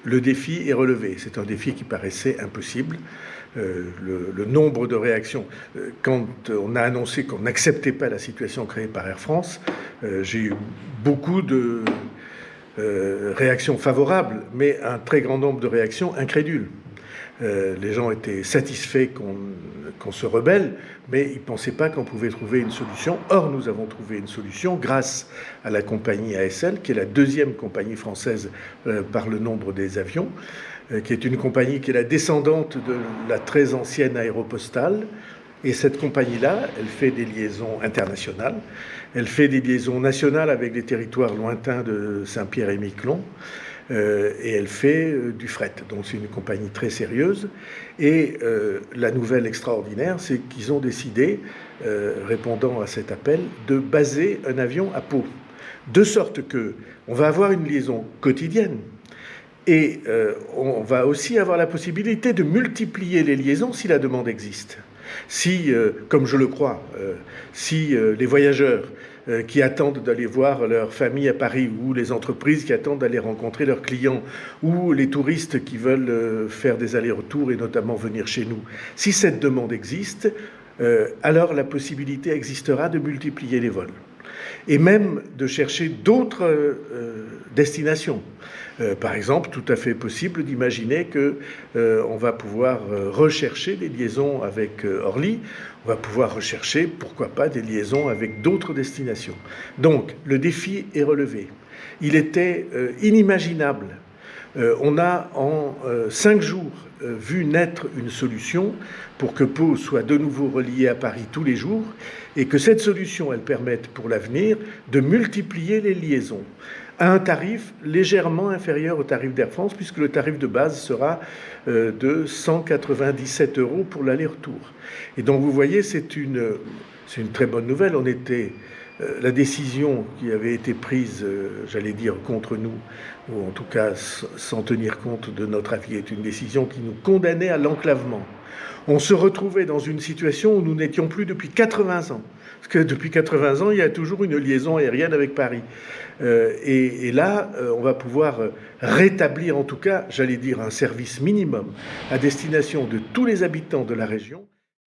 le défi est relevé. C'est un défi qui paraissait impossible. Le nombre de réactions, quand on a annoncé qu'on n'acceptait pas la situation créée par Air France, j'ai eu beaucoup de réactions favorables, mais un très grand nombre de réactions incrédules. Les gens étaient satisfaits qu'on se rebelle, mais ils ne pensaient pas qu'on pouvait trouver une solution. Or, nous avons trouvé une solution grâce à la compagnie ASL, qui est la deuxième compagnie française par le nombre des avions, qui est une compagnie qui est la descendante de la très ancienne Aéropostale. Et cette compagnie-là, elle fait des liaisons internationales, elle fait des liaisons nationales avec les territoires lointains de Saint-Pierre et Miquelon, et elle fait du fret. Donc c'est une compagnie très sérieuse. Et la nouvelle extraordinaire, c'est qu'ils ont décidé, répondant à cet appel, de baser un avion à Pau. De sorte qu'on va avoir une liaison quotidienne. Et on va aussi avoir la possibilité de multiplier les liaisons si la demande existe. Si, comme je le crois, si les voyageurs qui attendent d'aller voir leur famille à Paris, ou les entreprises qui attendent d'aller rencontrer leurs clients, ou les touristes qui veulent faire des allers-retours et notamment venir chez nous, si cette demande existe, alors la possibilité existera de multiplier les vols. Et même de chercher d'autres destinations. Par exemple, tout à fait possible d'imaginer qu'on va pouvoir rechercher des liaisons avec Orly, on va pouvoir rechercher, pourquoi pas, des liaisons avec d'autres destinations. Donc, le défi est relevé. Il était inimaginable. On a en 5 jours vu naître une solution pour que Pau soit de nouveau relié à Paris tous les jours et que cette solution, elle permette pour l'avenir de multiplier les liaisons à un tarif légèrement inférieur au tarif d'Air France, puisque le tarif de base sera de 197 € pour l'aller-retour. Et donc vous voyez, c'est une très bonne nouvelle. La décision qui avait été prise, j'allais dire, contre nous, ou en tout cas sans tenir compte de notre avis, est une décision qui nous condamnait à l'enclavement. On se retrouvait dans une situation où nous n'étions plus depuis 80 ans. Parce que depuis 80 ans, il y a toujours une liaison aérienne avec Paris. Et là, on va pouvoir rétablir, en tout cas, j'allais dire, un service minimum à destination de tous les habitants de la région.